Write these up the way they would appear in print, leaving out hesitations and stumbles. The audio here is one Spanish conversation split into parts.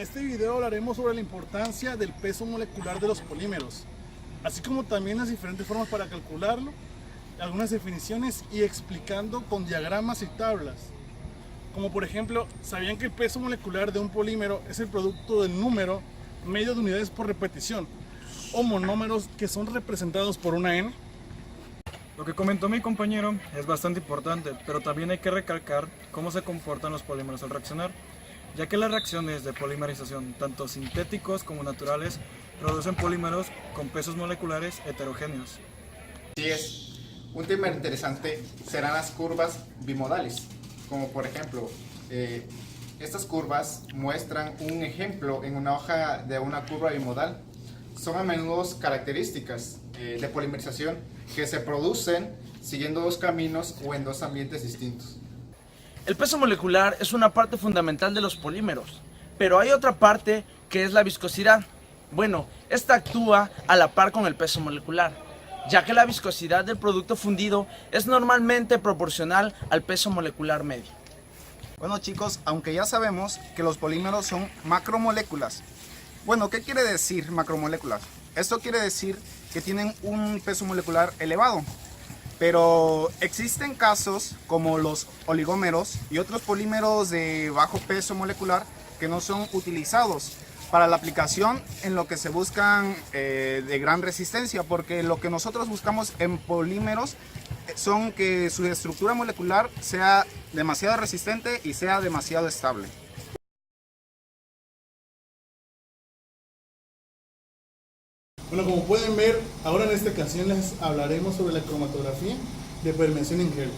En este video hablaremos sobre la importancia del peso molecular de los polímeros, así como también las diferentes formas para calcularlo, algunas definiciones y explicando con diagramas y tablas. Como por ejemplo, ¿sabían que el peso molecular de un polímero es el producto del número medio de unidades por repetición o monómeros que son representados por una n? Lo que comentó mi compañero es bastante importante, pero también hay que recalcar cómo se comportan los polímeros al reaccionar, ya que las reacciones de polimerización, tanto sintéticos como naturales, producen polímeros con pesos moleculares heterogéneos. Así es. Un tema interesante serán las curvas bimodales, como por ejemplo, estas curvas muestran un ejemplo en una hoja de una curva bimodal. Son a menudo características de polimerización que se producen siguiendo dos caminos o en dos ambientes distintos. El peso molecular es una parte fundamental de los polímeros, pero hay otra parte que es la viscosidad. Bueno, esta actúa a la par con el peso molecular, ya que la viscosidad del producto fundido es normalmente proporcional al peso molecular medio. Bueno chicos, aunque ya sabemos que los polímeros son macromoléculas. Bueno, ¿qué quiere decir macromoléculas? Esto quiere decir que tienen un peso molecular elevado. Pero existen casos como los oligómeros y otros polímeros de bajo peso molecular que no son utilizados para la aplicación en lo que se buscan de gran resistencia, porque lo que nosotros buscamos en polímeros son que su estructura molecular sea demasiado resistente y sea demasiado estable. Bueno, como pueden ver, ahora en esta ocasión les hablaremos sobre la cromatografía de permeación en gel.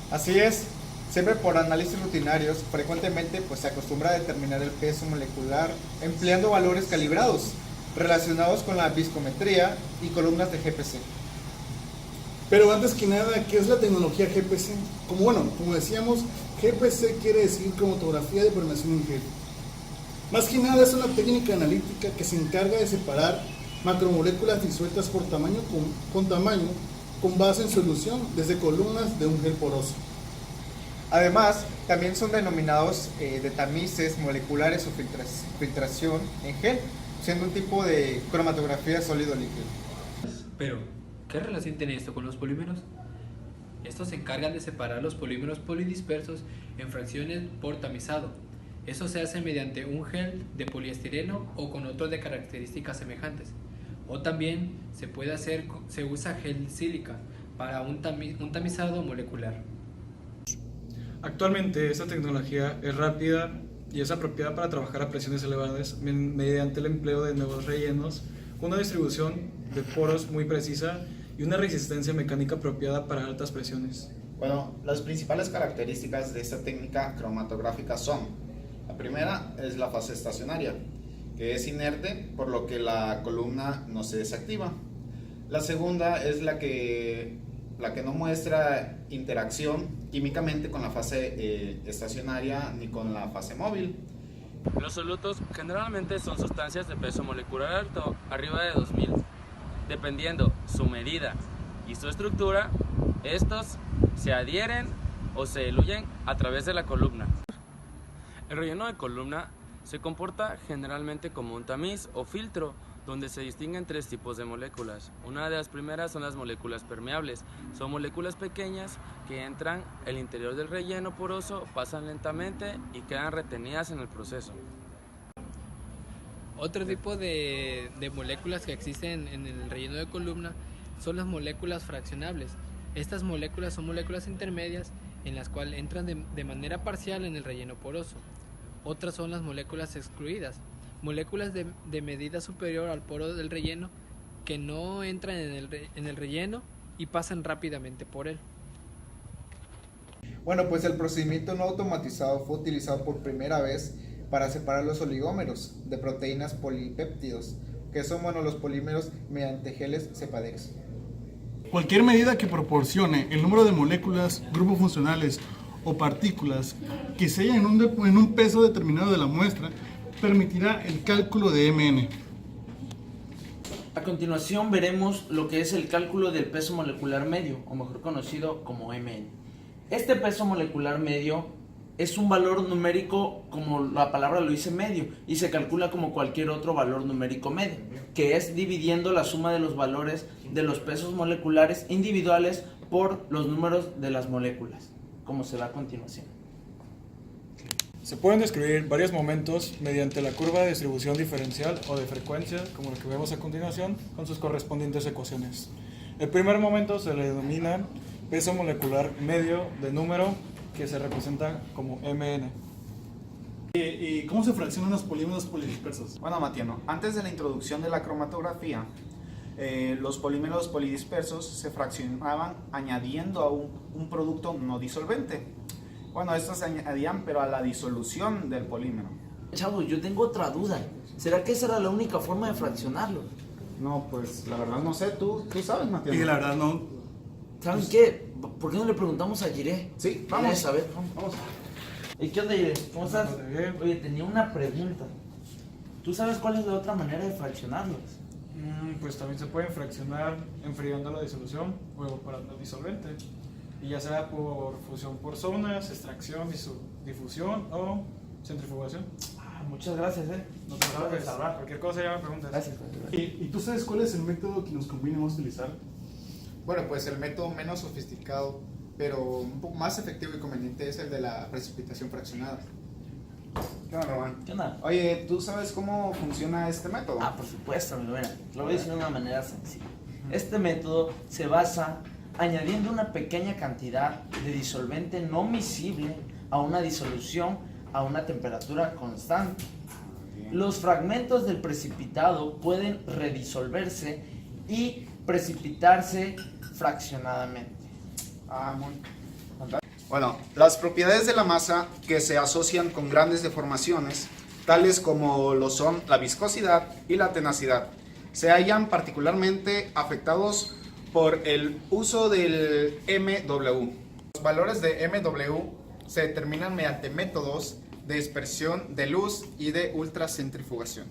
Así es, siempre por análisis rutinarios, frecuentemente se acostumbra a determinar el peso molecular empleando valores calibrados relacionados con la viscometría y columnas de GPC. Pero antes que nada, ¿qué es la tecnología GPC? Como decíamos, GPC quiere decir cromatografía de permeación en gel. Más que nada es una técnica analítica que se encarga de separar macromoléculas disueltas por tamaño con base en solución desde columnas de un gel poroso. Además, también son denominados de tamices moleculares o filtración en gel, siendo un tipo de cromatografía sólido-líquido. Pero, ¿qué relación tiene esto con los polímeros? Estos se encargan de separar los polímeros polidispersos en fracciones por tamizado. Eso se hace mediante un gel de poliestireno o con otros de características semejantes. O también se usa gel sílica para un tamizado molecular. Actualmente esta tecnología es rápida y es apropiada para trabajar a presiones elevadas mediante el empleo de nuevos rellenos, una distribución de poros muy precisa y una resistencia mecánica apropiada para altas presiones. Bueno, las principales características de esta técnica cromatográfica son: la primera es la fase estacionaria, que es inerte, por lo que la columna no se desactiva. La segunda es la que no muestra interacción químicamente con la fase estacionaria ni con la fase móvil. Los solutos generalmente son sustancias de peso molecular alto, arriba de 2000. Dependiendo su medida y su estructura, estos se adhieren o se diluyen a través de la columna. El relleno de columna se comporta generalmente como un tamiz o filtro, donde se distinguen tres tipos de moléculas. Una de las primeras son las moléculas permeables. Son moléculas pequeñas que entran al interior del relleno poroso, pasan lentamente y quedan retenidas en el proceso. Otro tipo de moléculas que existen en el relleno de columna son las moléculas fraccionables. Estas moléculas son moléculas intermedias en las cuales entran de manera parcial en el relleno poroso. Otras son las moléculas excluidas, moléculas de medida superior al poro del relleno que no entran en el relleno y pasan rápidamente por él. Bueno, el procedimiento no automatizado fue utilizado por primera vez para separar los oligómeros de proteínas polipéptidos, que son los polímeros mediante geles Cepadex. Cualquier medida que proporcione el número de moléculas, grupos funcionales o partículas que se hallan en un peso determinado de la muestra permitirá el cálculo de Mn. A continuación veremos lo que es el cálculo del peso molecular medio, o mejor conocido como Mn. Este peso molecular medio es un valor numérico, como la palabra lo dice, medio, y se calcula como cualquier otro valor numérico medio, que es dividiendo la suma de los valores de los pesos moleculares individuales por los números de las moléculas, como se da a continuación. Se pueden describir varios momentos mediante la curva de distribución diferencial o de frecuencia, como lo que vemos a continuación, con sus correspondientes ecuaciones. El primer momento se le denomina peso molecular medio de número, que se representa como MN. ¿Y cómo se fraccionan los polímeros polidispersos? Bueno, Matiano, antes de la introducción de la cromatografía, los polímeros polidispersos se fraccionaban añadiendo a un producto no disolvente. Bueno, estos se añadían, pero a la disolución del polímero. Chavos, yo tengo otra duda. ¿Será que esa era la única forma de fraccionarlo? No, pues la verdad no sé, tú sabes, Matiano. Y la verdad no. ¿Saben qué? ¿Por qué no le preguntamos a Jiré? Sí, vamos. A ver, vamos. ¿Y qué onda, Jiré? ¿Cómo estás? Bien. Oye, tenía una pregunta. ¿Tú sabes cuál es la otra manera de fraccionarlos? Pues también se pueden fraccionar enfriando la disolución o evaporando el disolvente, y ya sea por fusión por zonas, extracción, difusión o centrifugación. Muchas gracias, No te acabas de preocupes, salvar. cualquier cosa ya me preguntas. Gracias. ¿Y tú sabes cuál es el método que nos conviene más utilizar? Bueno, pues el método menos sofisticado, pero un poco más efectivo y conveniente es el de la precipitación fraccionada. ¿Qué onda, Román? ¿Qué onda? Oye, ¿tú sabes cómo funciona este método? Por supuesto, amigo. Mira, lo voy a decir de una manera sencilla. Este método se basa añadiendo una pequeña cantidad de disolvente no miscible a una disolución a una temperatura constante. Los fragmentos del precipitado pueden redisolverse y precipitarse fraccionadamente. Bueno, las propiedades de la masa que se asocian con grandes deformaciones, tales como lo son la viscosidad y la tenacidad, se hallan particularmente afectados por el uso del MW. Los valores de MW se determinan mediante métodos de dispersión de luz y de ultracentrifugación.